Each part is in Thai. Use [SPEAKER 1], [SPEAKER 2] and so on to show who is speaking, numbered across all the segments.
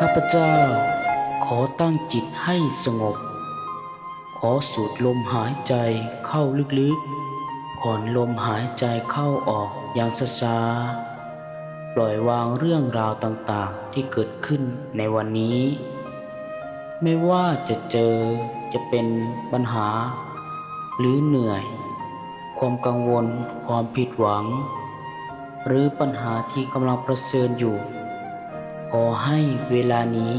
[SPEAKER 1] ข้าพเจ้าขอตั้งจิตให้สงบขอสูดลมหายใจเข้าลึกๆผ่อนลมหายใจเข้าออกอย่างช้าๆปล่อยวางเรื่องราวต่างๆที่เกิดขึ้นในวันนี้ไม่ว่าจะเจอจะเป็นปัญหาหรือเหนื่อยความกังวลความผิดหวังหรือปัญหาที่กำลังประเสริญอยู่ขอให้เวลานี้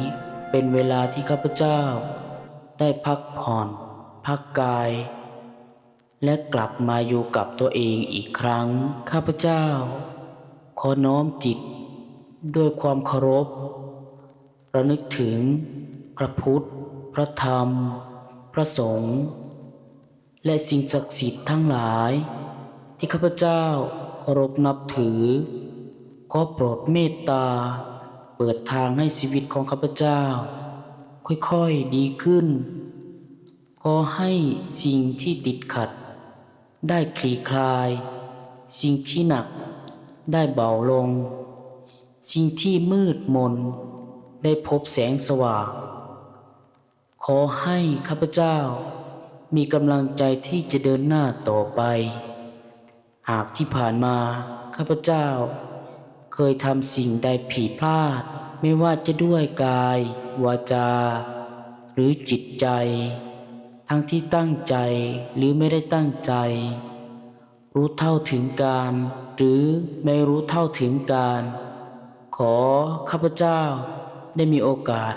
[SPEAKER 1] เป็นเวลาที่ข้าพเจ้าได้พักผ่อนพักกายและกลับมาอยู่กับตัวเองอีกครั้งข้าพเจ้าขอน้อมจิตด้วยความเคารพระลึกถึงพระพุทธพระธรรมพระสงฆ์และสิ่งศักดิ์สิทธิ์ทั้งหลายที่ข้าพเจ้าเคารพนับถือขอโปรดเมตตาเปิดทางให้ชีวิตของข้าพเจ้าค่อยๆดีขึ้นขอให้สิ่งที่ติดขัดได้คลี่คลายสิ่งที่หนักได้เบาลงสิ่งที่มืดมนได้พบแสงสว่างขอให้ข้าพเจ้ามีกำลังใจที่จะเดินหน้าต่อไปหากที่ผ่านมาข้าพเจ้าเคยทำสิ่งใดผิดพลาดไม่ว่าจะด้วยกายวาจาหรือจิตใจทั้งที่ตั้งใจหรือไม่ได้ตั้งใจรู้เท่าถึงการหรือไม่รู้เท่าถึงการขอข้าพเจ้าได้มีโอกาส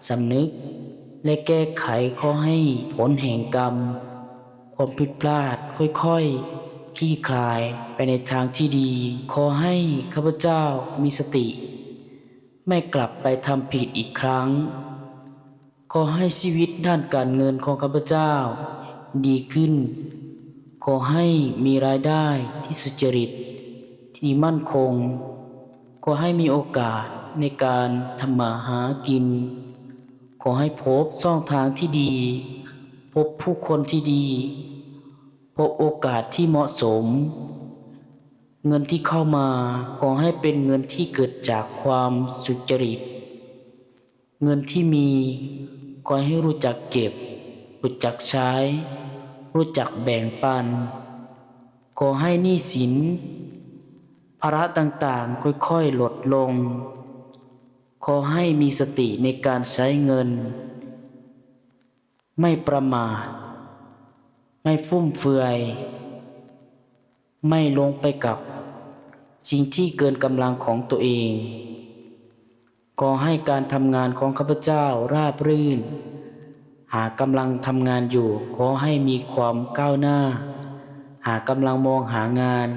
[SPEAKER 1] สำนึกและแก้ไขขอให้ผลแห่งกรรมความผิดพลาดค่อยๆคลี่คลายไปในทางที่ดีขอให้ข้าพเจ้ามีสติไม่กลับไปทำผิดอีกครั้งขอให้ชีวิตด้านการเงินของข้าพเจ้าดีขึ้นขอให้มีรายได้ที่สุจริตที่มั่นคงขอให้มีโอกาสในการทำมาหากินขอให้พบช่องทางที่ดีพบผู้คนที่ดีพบโอกาสที่เหมาะสมเงินที่เข้ามาขอให้เป็นเงินที่เกิดจากความสุจริตเงินที่มีขอให้รู้จักเก็บรู้จักใช้รู้จักแบ่งปันขอให้หนี้สินภาระต่างๆค่อยๆลดลงขอให้มีสติในการใช้เงินไม่ประมาทไม่ฟุ่มเฟือยไม่ลงไปกับสิ่งที่เกินกำลังของตัวเองขอให้การทำงานของข้าพเจ้าราบรื่นหากกำลังทำงานอยู่ขอให้มีความก้าวหน้าหากกำลังมองหางาน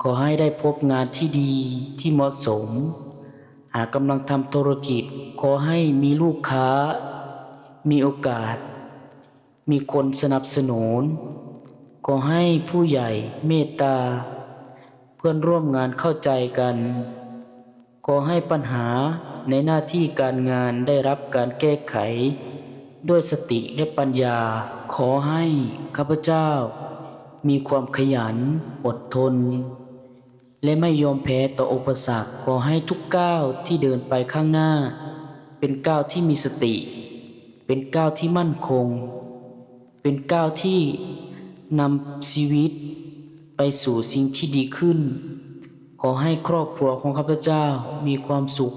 [SPEAKER 1] ขอให้ได้พบงานที่ดีที่เหมาะสมหากกำลังทำธุรกิจขอให้มีลูกค้ามีโอกาสมีคนสนับสนุนขอให้ผู้ใหญ่เมตตาเพื่อนร่วมงานเข้าใจกันขอให้ปัญหาในหน้าที่การงานได้รับการแก้ไขด้วยสติและปัญญาขอให้ข้าพเจ้ามีความขยันอดทนและไม่ยอมแพ้ต่ออุปสรรคขอให้ทุกก้าวที่เดินไปข้างหน้าเป็นก้าวที่มีสติเป็นก้าวที่มั่นคงเป็นก้าวที่นำชีวิตไปสู่สิ่งที่ดีขึ้นขอให้ครอบครัวของข้าพเจ้ามีความสุข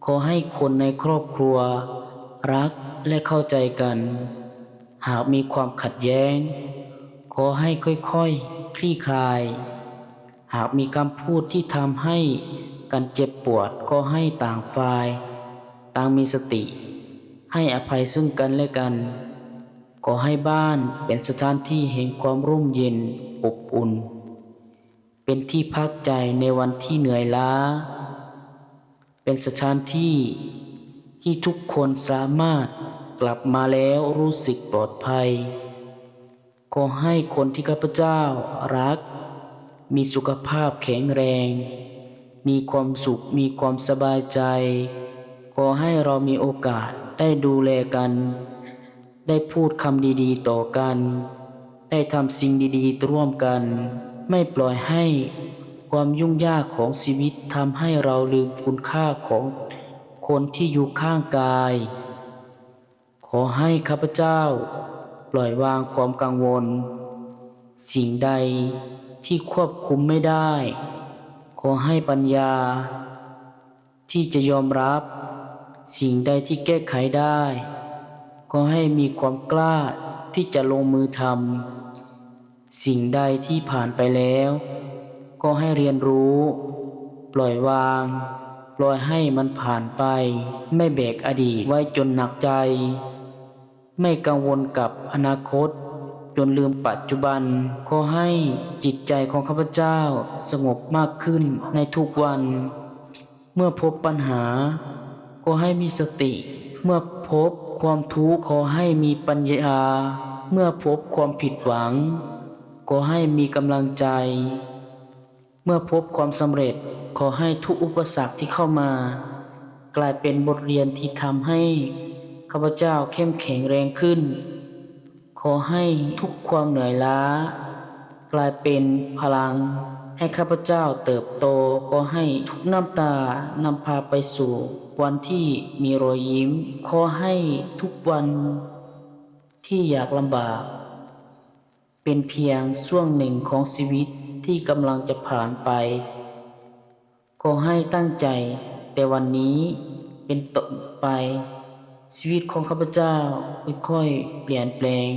[SPEAKER 1] ขอให้คนในครอบครัวรักและเข้าใจกันหากมีความขัดแย้งขอให้ค่อยๆคลี่คลายหากมีคำพูดที่ทำให้กันเจ็บปวดก็ให้ต่างฝ่ายต่างมีสติให้อภัยซึ่งกันและกันขอให้บ้านเป็นสถานที่แห่งความร่มเย็นอบอุ่นเป็นที่พักใจในวันที่เหนื่อยล้าเป็นสถานที่ที่ทุกคนสามารถกลับมาแล้วรู้สึกปลอดภัยขอให้คนที่ข้าพเจ้ารักมีสุขภาพแข็งแรงมีความสุขมีความสบายใจขอให้เรามีโอกาสได้ดูแลกันได้พูดคำดีๆต่อกันได้ทำสิ่งดีๆร่วมกันไม่ปล่อยให้ความยุ่งยากของชีวิตทำให้เราลืมคุณค่าของค คนที่อยู่ข้างกาย ขอให้ข้าพเจ้าปล่อยวางความกังวล สิ่งใดที่ควบคุมไม่ได้ ขอให้ปัญญา ที่จะยอมรับ สิ่งใดที่แก้ไขได้ ขอให้มีความกล้าที่จะลงมือทำ สิ่งใดที่ผ่านไปแล้ว ก็ให้เรียนรู้ ปล่อยวาง ปล่อยให้มันผ่านไป ไม่แบกอดีตไว้จนหนักใจ ไม่กังวลกับอนาคต จนลืมปัจจุบัน ขอให้จิตใจของข้าพเจ้าสงบมากขึ้นในทุกวัน เมื่อพบปัญหา ก็ให้มีสติ เมื่อพบความทุกข์ขอให้มีปัญญา เมื่อพบความผิดหวัง ก็ให้มีกำลังใจ เมื่อพบความสำเร็จ ขอให้ทุกอุปสรรคที่เข้ามา กลายเป็นบทเรียนที่ทำให้ข้าพเจ้าเข้มแข็งแรงขึ้น ขอให้ทุกความเหนื่อยล้า กลายเป็นพลังให้ข้าพเจ้าเติบโต ขอให้ทุกน้ำตานำพาไปสู่วันที่มีรอยยิ้ม ขอให้ทุกวันที่อยากลำบาก เป็นเพียงช่วงหนึ่งของชีวิตที่กำลังจะผ่านไป ขอให้ตั้งใจแต่วันนี้เป็นต้นไป ชีวิตของข้าพเจ้าค่อยๆเปลี่ยนแปลง